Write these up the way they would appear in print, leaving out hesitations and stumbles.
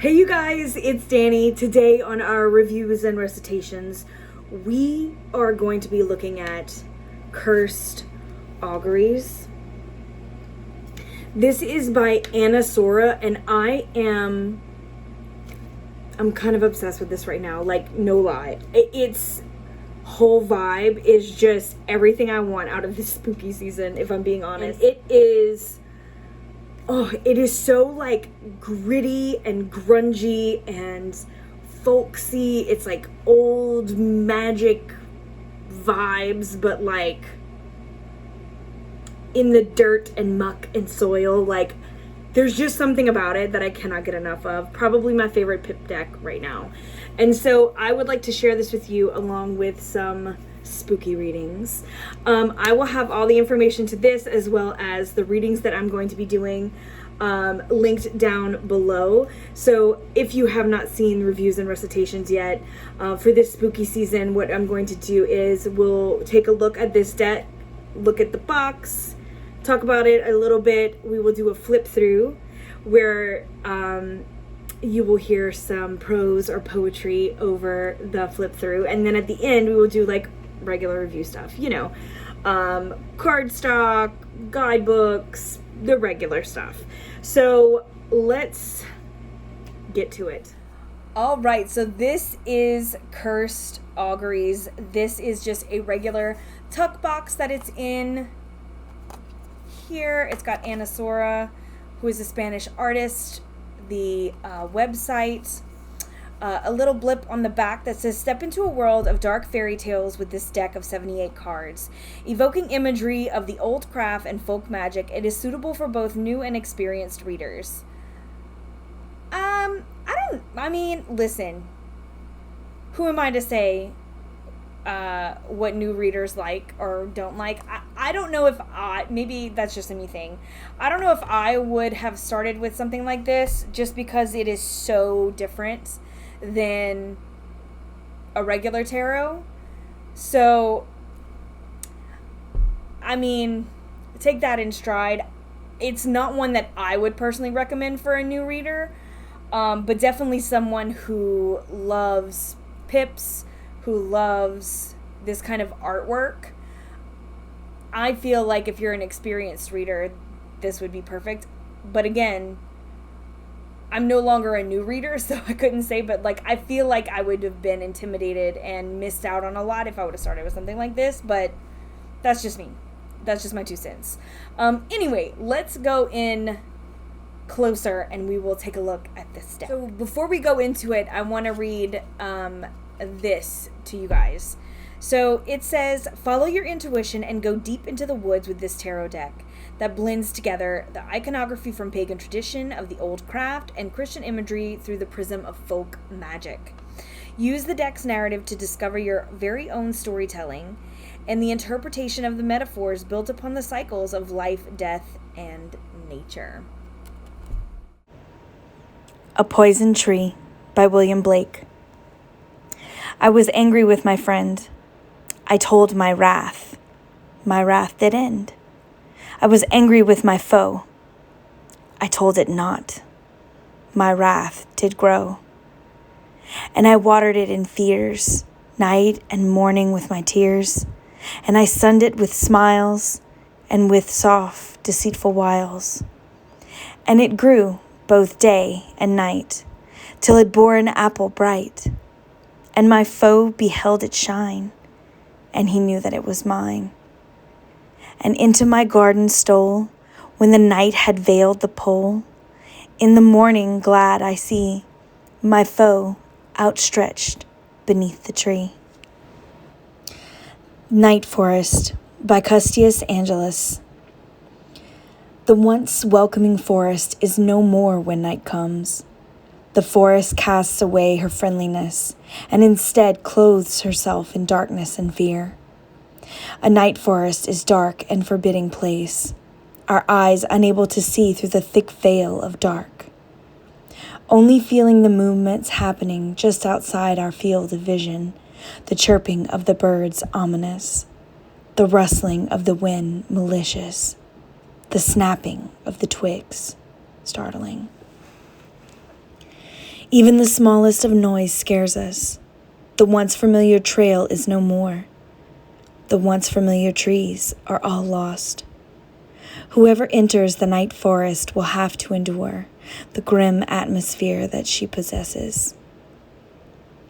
Hey you guys, it's Dani. Today on our reviews and recitations, we are going to be looking at Cursed Auguries. This is by Anna Sora, and I'm kind of obsessed with this right now, like no lie. Its whole vibe is just everything I want out of this spooky season, if I'm being honest. And it is so like gritty and grungy and folksy. It's like old magic vibes, but like in the dirt and muck and soil. Like there's just something about it that I cannot get enough of. Probably my favorite pip deck right now. And so I would like to share this with you along with some spooky readings. I will have all the information to this as well as the readings that I'm going to be doing linked down below. So if you have not seen reviews and recitations yet for this spooky season, what I'm going to do is we'll take a look at this deck, look at the box, talk about it a little bit. We will do a flip through where you will hear some prose or poetry over the flip through, and then at the end we will do like regular review stuff, cardstock, guidebooks, the regular stuff. So let's get to it. All right, so this is Cursed Auguries. This is just a regular tuck box that it's in. Here it's got Anna Sora, who is a Spanish artist, the website, a little blip on the back that says, step into a world of dark fairy tales with this deck of 78 cards. Evoking imagery of the old craft and folk magic, it is suitable for both new and experienced readers. Listen, who am I to say what new readers like or don't like? I don't know if maybe that's just a me thing. I don't know if I would have started with something like this just because it is so different than a regular tarot. So, take that in stride. It's not one that I would personally recommend for a new reader, but definitely someone who loves pips, who loves this kind of artwork. I feel like if you're an experienced reader, this would be perfect. But again, I'm no longer a new reader, so I couldn't say, but like I feel like I would have been intimidated and missed out on a lot if I would have started with something like this, but that's just me. That's just my 2 cents. Anyway, let's go in closer and we will take a look at this deck. So before we go into it, I want to read this to you guys. So it says, follow your intuition and go deep into the woods with this tarot deck that blends together the iconography from pagan tradition of the old craft and Christian imagery through the prism of folk magic. Use the deck's narrative to discover your very own storytelling and the interpretation of the metaphors built upon the cycles of life, death, and nature. A Poison Tree by Wiliam Blake. I was angry with my friend. I told my wrath. My wrath did end. I was angry with my foe. I told it not. My wrath did grow. And I watered it in fears, night and morning with my tears, and I sunned it with smiles and with soft, deceitful wiles. And it grew both day and night, till it bore an apple bright. And my foe beheld it shine, and he knew that it was mine. And into my garden stole, when the night had veiled the pole. In the morning glad I see my foe outstretched beneath the tree. Night Forest by Custis Angelus. The once welcoming forest is no more when night comes. The forest casts away her friendliness and instead clothes herself in darkness and fear. A night forest is dark and forbidding place, our eyes unable to see through the thick veil of dark. Only feeling the movements happening just outside our field of vision, the chirping of the birds ominous, the rustling of the wind malicious, the snapping of the twigs startling. Even the smallest of noise scares us. The once familiar trail is no more. The once familiar trees are all lost. Whoever enters the night forest will have to endure the grim atmosphere that she possesses.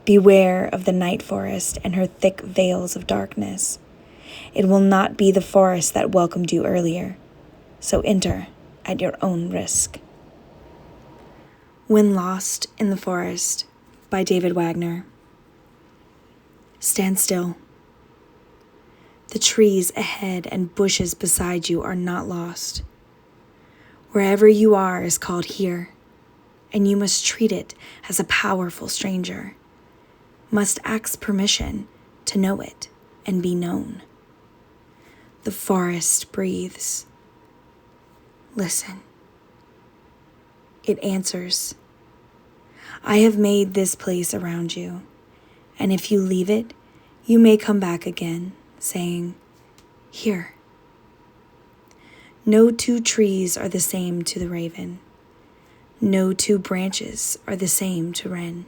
Beware of the night forest and her thick veils of darkness. It will not be the forest that welcomed you earlier, so enter at your own risk. When Lost in the Forest by David Wagner. Stand still. The trees ahead and bushes beside you are not lost. Wherever you are is called here, and you must treat it as a powerful stranger, must ask permission to know it and be known. The forest breathes. Listen. It answers. I have made this place around you, and if you leave it, you may come back again, saying, here. No two trees are the same to the raven. No two branches are the same to wren.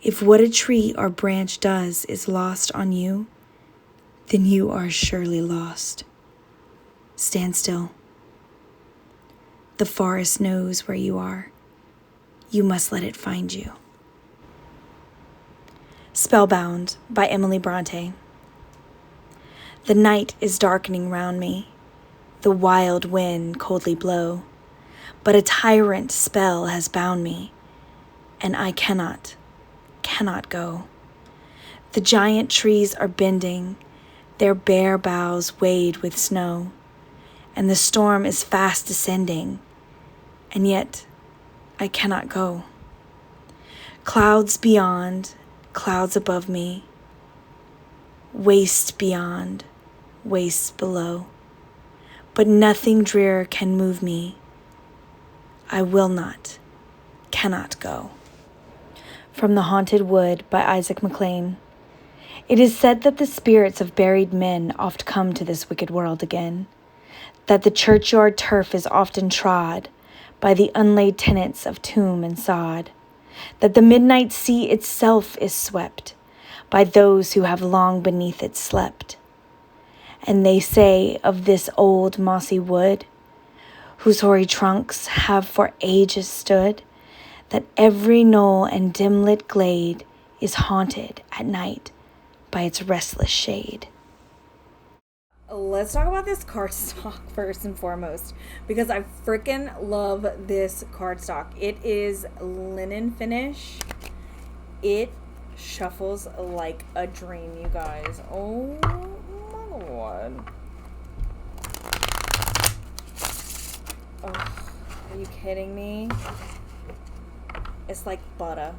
If what a tree or branch does is lost on you, then you are surely lost. Stand still. The forest knows where you are. You must let it find you. Spellbound by Emily Bronte. The night is darkening round me. The wild wind coldly blow. But a tyrant spell has bound me, and I cannot go. The giant trees are bending, their bare boughs weighed with snow, and the storm is fast descending, and yet I cannot go. Clouds beyond, clouds above me, waste beyond, waste below, but nothing drear can move me. I will not, cannot go. From The Haunted Wood by Isaac McLellan. It is said that the spirits of buried men oft come to this wicked world again, that the churchyard turf is often trod by the unlaid tenants of tomb and sod, that the midnight sea itself is swept by those who have long beneath it slept. And they say of this old mossy wood, whose hoary trunks have for ages stood, that every knoll and dim-lit glade is haunted at night by its restless shade. Let's talk about this cardstock first and foremost, because I freaking love this cardstock. It is linen finish. It shuffles like a dream, you guys. Oh my god. Oh, are you kidding me? It's like butter.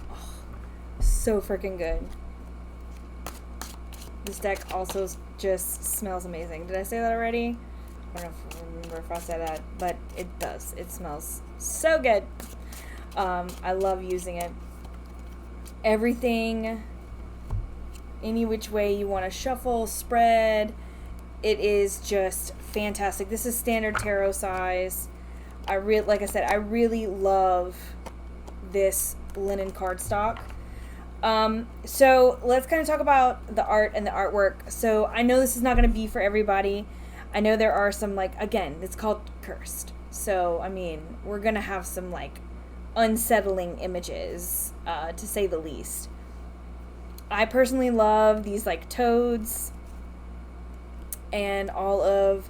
Oh, so freaking good. This deck also just smells amazing. Did I say that already? I don't know if I remember if I said that, but it does. It smells so good. I love using it. Everything, any which way you want to shuffle, spread, it is just fantastic. This is standard tarot size. Like I said, I really love this linen cardstock. So let's kind of talk about the art and the artwork. So I know this is not going to be for everybody. I know there are some, like, again, it's called cursed. So, I mean, we're going to have some, like, unsettling images, to say the least. I personally love these, like, toads and all of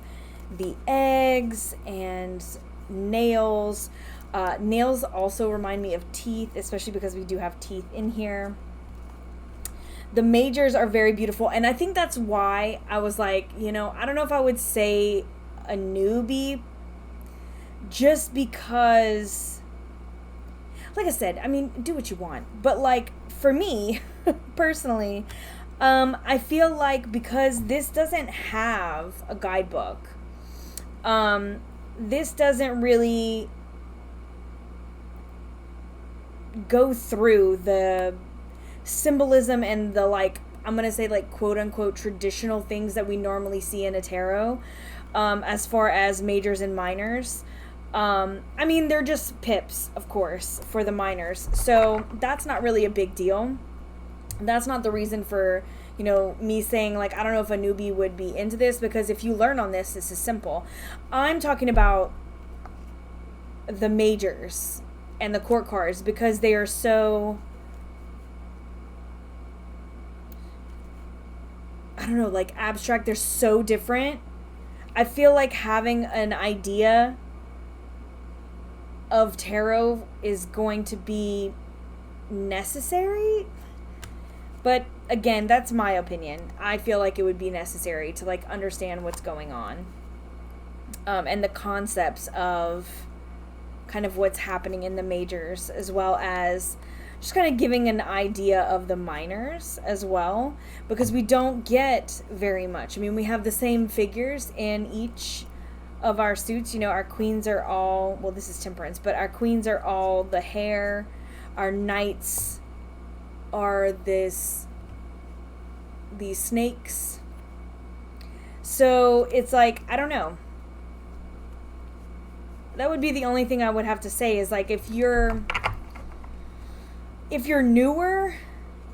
the eggs and nails. Nails also remind me of teeth, especially because we do have teeth in here. The majors are very beautiful, and I think that's why I was like, you know, I don't know if I would say a newbie, just because, like I said, I mean, do what you want, but like, for me, personally, I feel like because this doesn't have a guidebook, this doesn't really go through the symbolism and the, like, I'm gonna say, like, quote unquote traditional things that we normally see in a tarot, as far as majors and minors. I mean, they're just pips, of course, for the minors. So that's not really a big deal. That's not the reason for, me saying, like, I don't know if a newbie would be into this, because if you learn on this is simple. I'm talking about the majors and the court cards, because they are so, I don't know, like, abstract. They're so different. I feel like having an idea of tarot is going to be necessary. But again, that's my opinion. I feel like it would be necessary to, like, understand what's going on. And the concepts of kind of what's happening in the majors, as well as just kind of giving an idea of the minors as well, because we don't get very much. I mean, we have the same figures in each of our suits. Our queens are all, well, this is temperance, but our queens are all the hare. Our knights are these snakes. So it's like, I don't know. That would be the only thing I would have to say, is like, if you're newer,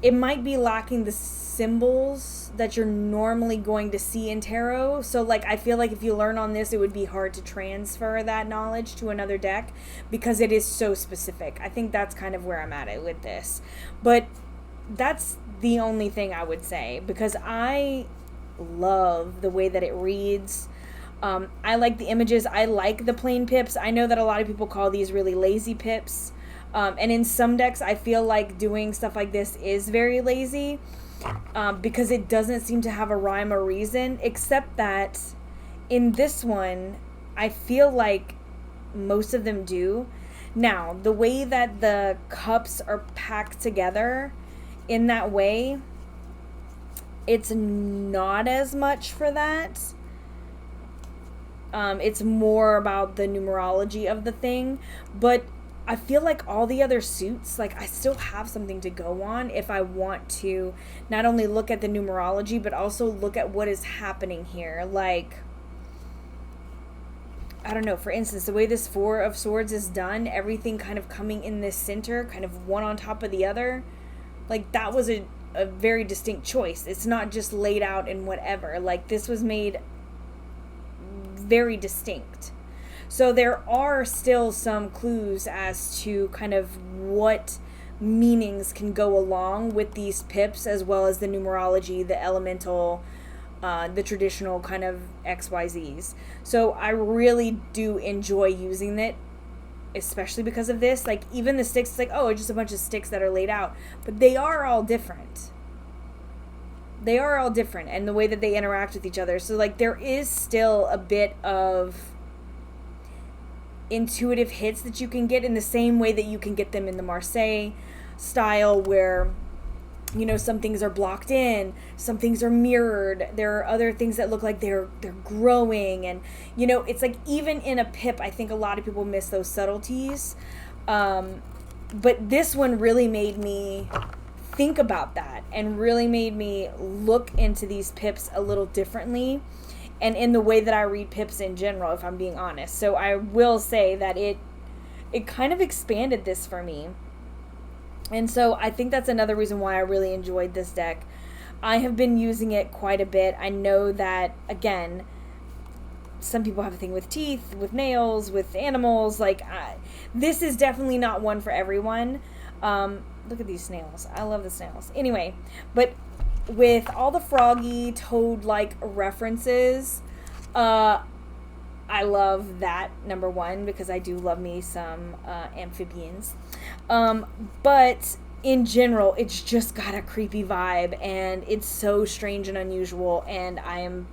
it might be lacking the symbols that you're normally going to see in tarot. So, like, I feel like if you learn on this, it would be hard to transfer that knowledge to another deck, because it is so specific. I think that's kind of where I'm at it with this. But that's the only thing I would say, because I love the way that it reads. I like the images. I like the plain pips. I know that a lot of people call these really lazy pips. And in some decks, I feel like doing stuff like this is very lazy, because it doesn't seem to have a rhyme or reason, except that in this one, I feel like most of them do. Now, the way that the cups are packed together in that way, it's not as much for that. It's more about the numerology of the thing, but I feel like all the other suits, like, I still have something to go on if I want to not only look at the numerology, but also look at what is happening here. Like, I don't know, for instance, the way this Four of Swords is done, everything kind of coming in this center, kind of one on top of the other, like, that was a very distinct choice. It's not just laid out in whatever. Like, this was made very distinct. So there are still some clues as to kind of what meanings can go along with these pips, as well as the numerology, the elemental, the traditional kind of XYZs. So I really do enjoy using it, especially because of this. Like, even the sticks, it's like, oh, it's just a bunch of sticks that are laid out. But they are all different. They are all different, and the way that they interact with each other. So, like, there is still a bit of intuitive hits that you can get in the same way that you can get them in the Marseille style, where, some things are blocked in, some things are mirrored, there are other things that look like they're growing, and it's like, even in a pip, I think a lot of people miss those subtleties, but this one really made me think about that, and really made me look into these pips a little differently, and in the way that I read pips in general, if I'm being honest. So I will say that it kind of expanded this for me. And so I think that's another reason why I really enjoyed this deck. I have been using it quite a bit. I know that, again, some people have a thing with teeth, with nails, with animals. Like, this is definitely not one for everyone. Look at these snails. I love the snails. Anyway, but with all the froggy, toad-like references, I love that, number one, because I do love me some amphibians. But in general, it's just got a creepy vibe, and it's so strange and unusual, and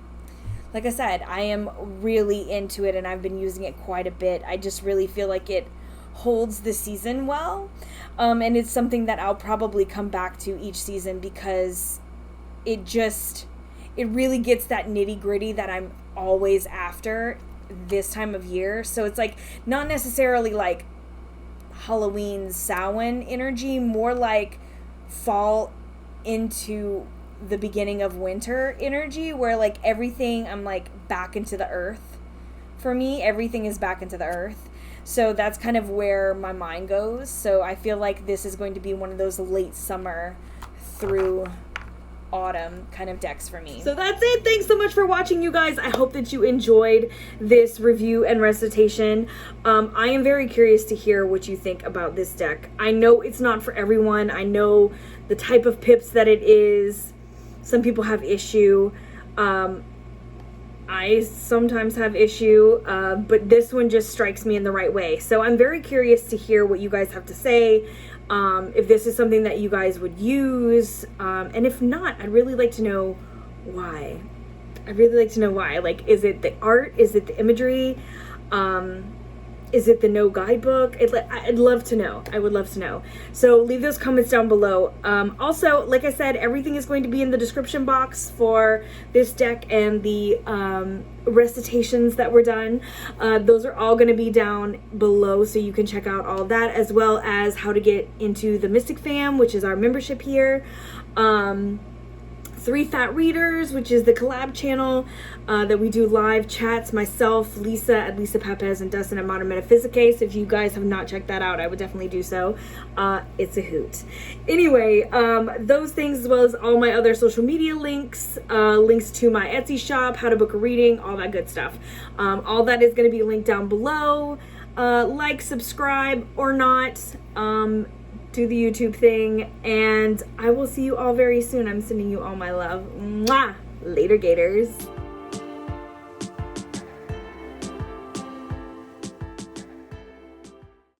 like I said, I am really into it, and I've been using it quite a bit. I just really feel like it holds the season well, and it's something that I'll probably come back to each season, because it really gets that nitty-gritty that I'm always after this time of year. So it's like, not necessarily like Halloween Samhain energy, more like fall into the beginning of winter energy, where like everything, I'm like back into the earth for me, everything is back into the earth. So that's kind of where my mind goes. So I feel like this is going to be one of those late summer through autumn kind of decks for me. So that's it. Thanks so much for watching, you guys. I hope that you enjoyed this review and recitation. I am very curious to hear what you think about this deck. I know it's not for everyone. I know the type of pips that it is. Some people have issue. I sometimes have issue, but this one just strikes me in the right way. So I'm very curious to hear what you guys have to say. If this is something that you guys would use, and if not, I'd really like to know why. I'd really like to know why. Like, is it the art? Is it the imagery? Is it the no guidebook? I'd love to know. I would love to know. So leave those comments down below. Also, like I said, everything is going to be in the description box for this deck and the recitations that were done. Those are all going to be down below, so you can check out all that, as well as how to get into the Mystic Fam, which is our membership here. Three Fat Readers, which is the collab channel that we do live chats, myself, Lisa at Lisa Pepez, and Dustin at Modern Metaphysique. So if you guys have not checked that out, I would definitely do so. It's a hoot. Anyway, those things, as well as all my other social media links, links to my Etsy shop, how to book a reading, all that good stuff. All that is going to be linked down below. Like, subscribe, or not. Do the YouTube thing, and I will see you all very soon. I'm sending you all my love. Mwah! Later, Gators.